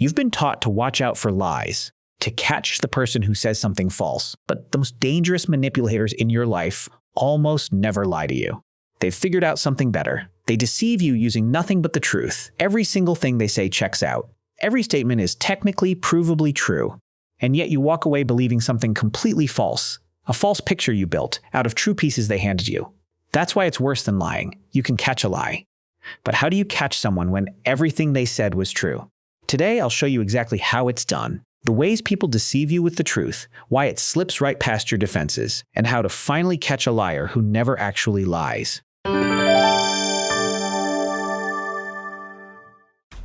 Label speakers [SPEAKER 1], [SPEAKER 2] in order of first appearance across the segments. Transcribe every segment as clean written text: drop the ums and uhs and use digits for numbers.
[SPEAKER 1] You've been taught to watch out for lies, to catch the person who says something false, but the most dangerous manipulators in your life almost never lie to you. They've figured out something better. They deceive you using nothing but the truth. Every single thing they say checks out. Every statement is technically, provably true. And yet you walk away believing something completely false, a false picture you built out of true pieces they handed you. That's why it's worse than lying. You can catch a lie. But how do you catch someone when everything they said was true? Today, I'll show you exactly how it's done, the ways people deceive you with the truth, why it slips right past your defenses, and how to finally catch a liar who never actually lies.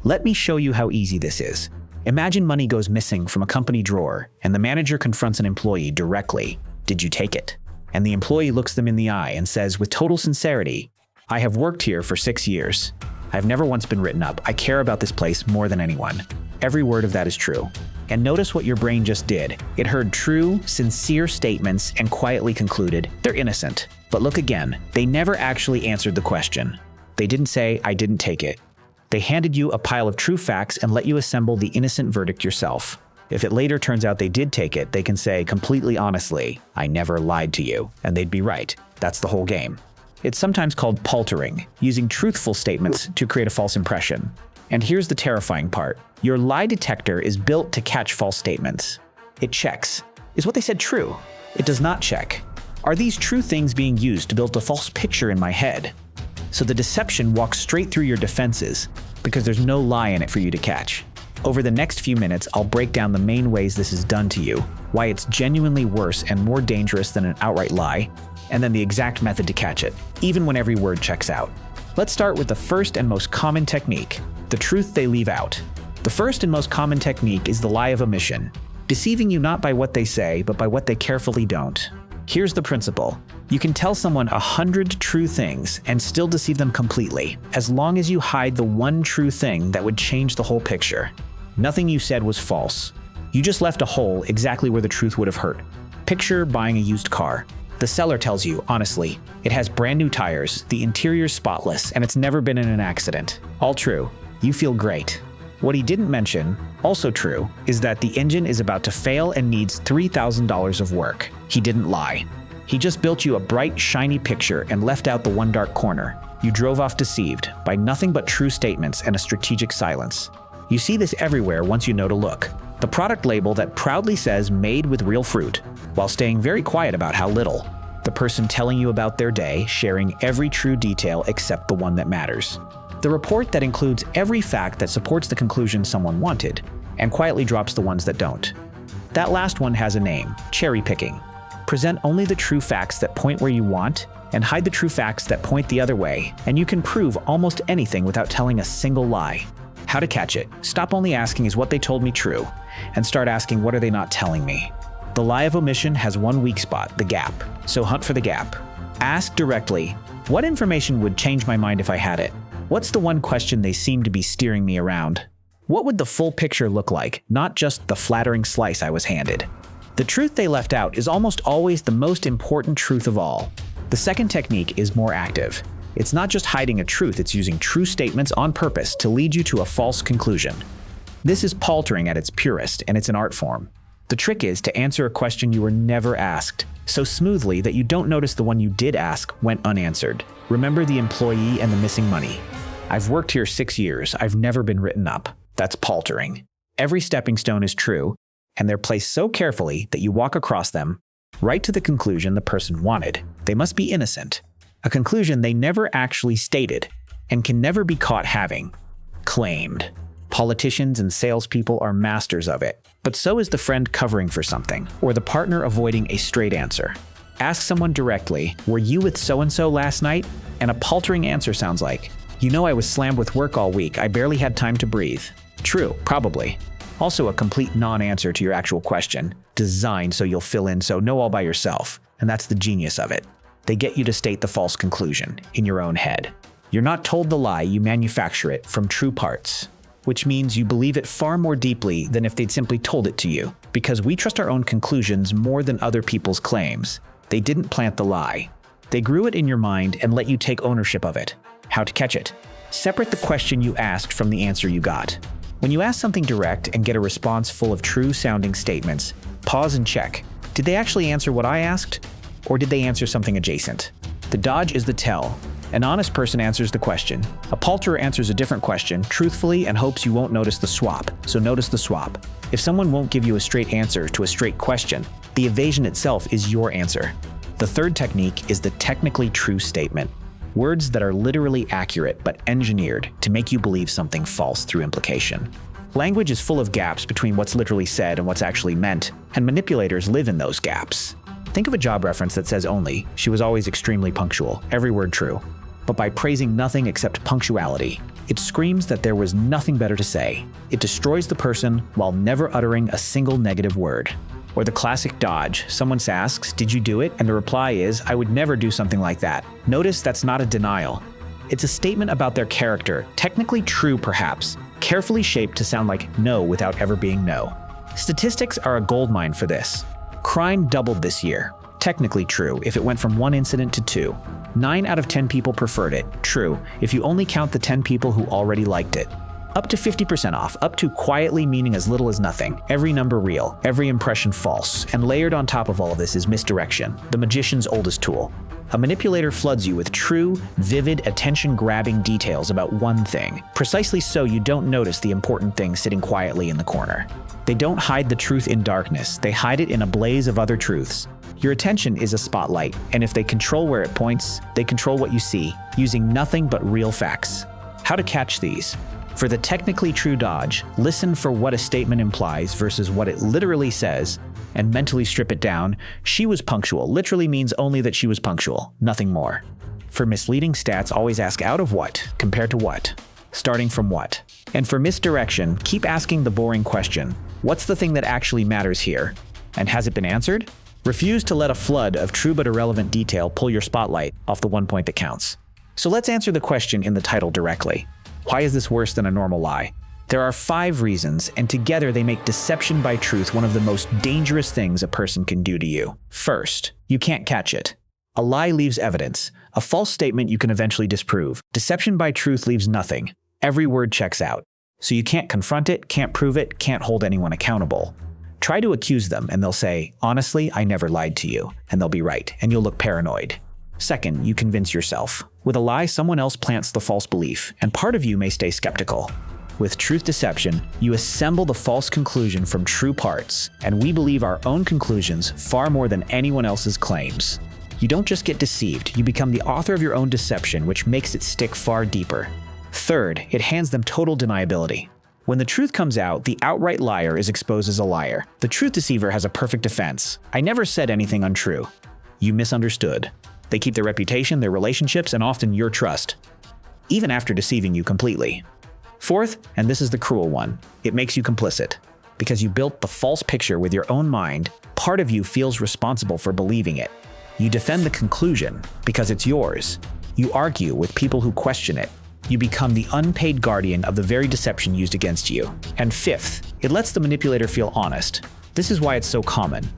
[SPEAKER 1] Let me show you how easy this is. Imagine money goes missing from a company drawer, and the manager confronts an employee directly. Did you take it? And the employee looks them in the eye and says with total sincerity, I have worked here for 6 years. I've never once been written up. I care about this place more than anyone. Every word of that is true. And notice what your brain just did. It heard true, sincere statements and quietly concluded, they're innocent. But look again, they never actually answered the question. They didn't say, I didn't take it. They handed you a pile of true facts and let you assemble the innocent verdict yourself. If it later turns out they did take it, they can say completely honestly, I never lied to you, and they'd be right. That's the whole game. It's sometimes called paltering, using truthful statements to create a false impression. And here's the terrifying part. Your lie detector is built to catch false statements. It checks. Is what they said true? It does not check. Are these true things being used to build a false picture in my head? So the deception walks straight through your defenses because there's no lie in it for you to catch. Over the next few minutes, I'll break down the main ways this is done to you, why it's genuinely worse and more dangerous than an outright lie, and then the exact method to catch it, even when every word checks out. Let's start with the first and most common technique, the truth they leave out. The first and most common technique is the lie of omission, deceiving you not by what they say, but by what they carefully don't. Here's the principle. You can tell someone 100 true things and still deceive them completely, as long as you hide the one true thing that would change the whole picture. Nothing you said was false. You just left a hole exactly where the truth would have hurt. Picture buying a used car. The seller tells you, honestly, it has brand new tires, the interior's spotless, and it's never been in an accident. All true. You feel great. What he didn't mention, also true, is that the engine is about to fail and needs $3,000 of work. He didn't lie. He just built you a bright, shiny picture and left out the one dark corner. You drove off deceived by nothing but true statements and a strategic silence. You see this everywhere once you know to look. The product label that proudly says made with real fruit, while staying very quiet about how little. The person telling you about their day, sharing every true detail except the one that matters. The report that includes every fact that supports the conclusion someone wanted, and quietly drops the ones that don't. That last one has a name, cherry picking. Present only the true facts that point where you want, and hide the true facts that point the other way, and you can prove almost anything without telling a single lie. How to catch it? Stop only asking is what they told me true, and start asking what are they not telling me. The lie of omission has one weak spot, the gap, so hunt for the gap. Ask directly, what information would change my mind if I had it? What's the one question they seem to be steering me around? What would the full picture look like, not just the flattering slice I was handed? The truth they left out is almost always the most important truth of all. The second technique is more active. It's not just hiding a truth, it's using true statements on purpose to lead you to a false conclusion. This is paltering at its purest, and it's an art form. The trick is to answer a question you were never asked, so smoothly that you don't notice the one you did ask went unanswered. Remember the employee and the missing money. I've worked here 6 years. I've never been written up. That's paltering. Every stepping stone is true, and they're placed so carefully that you walk across them right to the conclusion the person wanted. They must be innocent. A conclusion they never actually stated and can never be caught having claimed. Politicians and salespeople are masters of it, but so is the friend covering for something or the partner avoiding a straight answer. Ask someone directly, were you with so-and-so last night? And a paltering answer sounds like, you know I was slammed with work all week. I barely had time to breathe. True, probably. Also a complete non-answer to your actual question, designed so you'll fill in so know all by yourself. And that's the genius of it. They get you to state the false conclusion in your own head. You're not told the lie, you manufacture it from true parts, which means you believe it far more deeply than if they'd simply told it to you, because we trust our own conclusions more than other people's claims. They didn't plant the lie. They grew it in your mind and let you take ownership of it. How to catch it? Separate the question you asked from the answer you got. When you ask something direct and get a response full of true-sounding statements, pause and check. Did they actually answer what I asked? Or did they answer something adjacent? The dodge is the tell. An honest person answers the question. A palterer answers a different question, truthfully, and hopes you won't notice the swap. So notice the swap. If someone won't give you a straight answer to a straight question, the evasion itself is your answer. The third technique is the technically true statement. Words that are literally accurate but engineered to make you believe something false through implication. Language is full of gaps between what's literally said and what's actually meant, and manipulators live in those gaps. Think of a job reference that says only, "She was always extremely punctual," every word true. But by praising nothing except punctuality, it screams that there was nothing better to say. It destroys the person while never uttering a single negative word. Or the classic dodge, someone asks, "Did you do it?" And the reply is, "I would never do something like that." Notice that's not a denial. It's a statement about their character, technically true perhaps, carefully shaped to sound like no without ever being no. Statistics are a goldmine for this. Crime doubled this year. Technically true if it went from 1 incident to 2. 9 out of 10 people preferred it. True if you only count the 10 people who already liked it. Up to 50% off, up to quietly meaning as little as nothing. Every number real, every impression false. And layered on top of all of this is misdirection, the magician's oldest tool. A manipulator floods you with true, vivid, attention-grabbing details about one thing, precisely so you don't notice the important thing sitting quietly in the corner. They don't hide the truth in darkness, they hide it in a blaze of other truths. Your attention is a spotlight, and if they control where it points, they control what you see, using nothing but real facts. How to catch these? For the technically true dodge, listen for what a statement implies versus what it literally says, and mentally strip it down. She was punctual literally means only that she was punctual, nothing more. For misleading stats, always ask out of what, compared to what, starting from what. And for misdirection, keep asking the boring question, what's the thing that actually matters here? And has it been answered? Refuse to let a flood of true but irrelevant detail pull your spotlight off the one point that counts. So let's answer the question in the title directly. Why is this worse than a normal lie? There are 5 reasons, and together they make deception by truth one of the most dangerous things a person can do to you. First, you can't catch it. A lie leaves evidence. A false statement you can eventually disprove. Deception by truth leaves nothing. Every word checks out. So you can't confront it, can't prove it, can't hold anyone accountable. Try to accuse them, and they'll say, "Honestly, I never lied to you," and they'll be right, and you'll look paranoid. Second, you convince yourself. With a lie, someone else plants the false belief, and part of you may stay skeptical. With truth deception, you assemble the false conclusion from true parts, and we believe our own conclusions far more than anyone else's claims. You don't just get deceived, you become the author of your own deception, which makes it stick far deeper. Third, it hands them total deniability. When the truth comes out, the outright liar is exposed as a liar. The truth deceiver has a perfect defense. "I never said anything untrue." You misunderstood. They keep their reputation, their relationships, and often your trust, even after deceiving you completely. Fourth, and this is the cruel one, it makes you complicit. Because you built the false picture with your own mind, part of you feels responsible for believing it. You defend the conclusion because it's yours. You argue with people who question it. You become the unpaid guardian of the very deception used against you. And fifth, it lets the manipulator feel honest. This is why it's so common.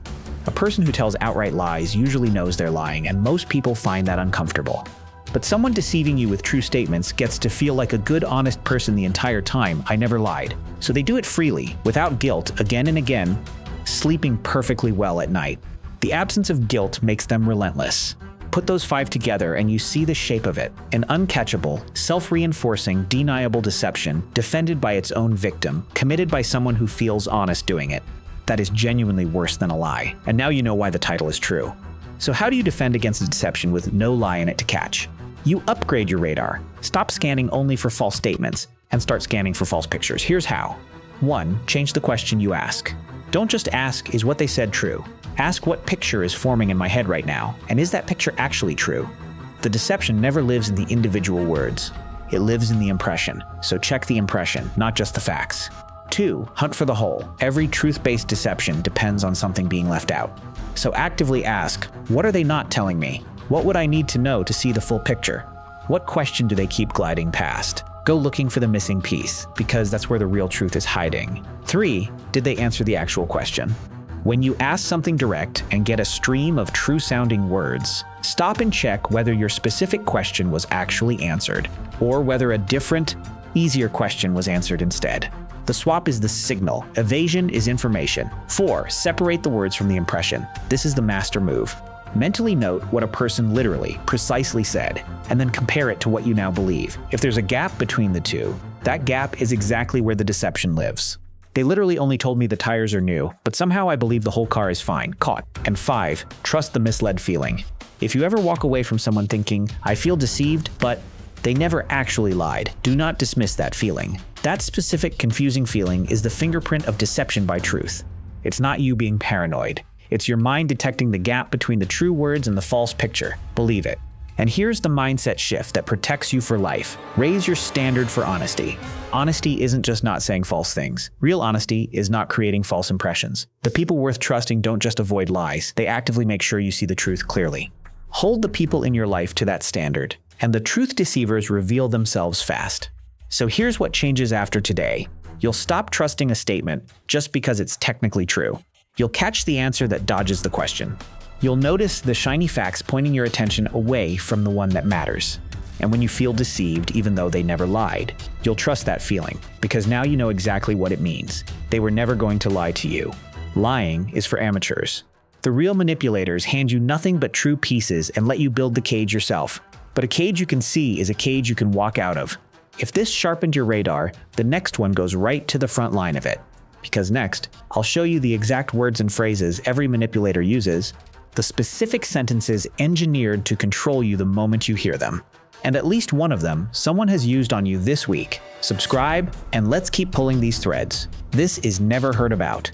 [SPEAKER 1] A person who tells outright lies usually knows they're lying, and most people find that uncomfortable. But someone deceiving you with true statements gets to feel like a good, honest person the entire time. "I never lied." So they do it freely, without guilt, again and again, sleeping perfectly well at night. The absence of guilt makes them relentless. Put those 5 together and you see the shape of it. An uncatchable, self-reinforcing, deniable deception defended by its own victim, committed by someone who feels honest doing it. That is genuinely worse than a lie. And now you know why the title is true. So how do you defend against a deception with no lie in it to catch? You upgrade your radar. Stop scanning only for false statements and start scanning for false pictures. Here's how. 1. Change the question you ask. Don't just ask, "Is what they said true?" Ask, "What picture is forming in my head right now? And is that picture actually true?" The deception never lives in the individual words. It lives in the impression. So check the impression, not just the facts. 2. Hunt for the whole. Every truth-based deception depends on something being left out. So actively ask, what are they not telling me? What would I need to know to see the full picture? What question do they keep gliding past? Go looking for the missing piece, because that's where the real truth is hiding. 3. Did they answer the actual question? When you ask something direct and get a stream of true-sounding words, stop and check whether your specific question was actually answered, or whether a different, easier question was answered instead. The swap is the signal. Evasion is information. 4. Separate the words from the impression. This is the master move. Mentally note what a person literally, precisely said, and then compare it to what you now believe. If there's a gap between the two, that gap is exactly where the deception lives. They literally only told me the tires are new, but somehow I believe the whole car is fine. Caught. And 5. Trust the misled feeling. If you ever walk away from someone thinking, I feel deceived, but they never actually lied, do not dismiss that feeling. That specific confusing feeling is the fingerprint of deception by truth. It's not you being paranoid. It's your mind detecting the gap between the true words and the false picture. Believe it. And here's the mindset shift that protects you for life. Raise your standard for honesty. Honesty isn't just not saying false things. Real honesty is not creating false impressions. The people worth trusting don't just avoid lies. They actively make sure you see the truth clearly. Hold the people in your life to that standard, and the truth deceivers reveal themselves fast. So here's what changes after today. You'll stop trusting a statement just because it's technically true. You'll catch the answer that dodges the question. You'll notice the shiny facts pointing your attention away from the one that matters. And when you feel deceived, even though they never lied, you'll trust that feeling, because now you know exactly what it means. They were never going to lie to you. Lying is for amateurs. The real manipulators hand you nothing but true pieces and let you build the cage yourself. But a cage you can see is a cage you can walk out of. If this sharpened your radar, the next one goes right to the front line of it. Because next, I'll show you the exact words and phrases every manipulator uses, the specific sentences engineered to control you the moment you hear them. And at least one of them, someone has used on you this week. Subscribe, and let's keep pulling these threads. This is Never Heard About.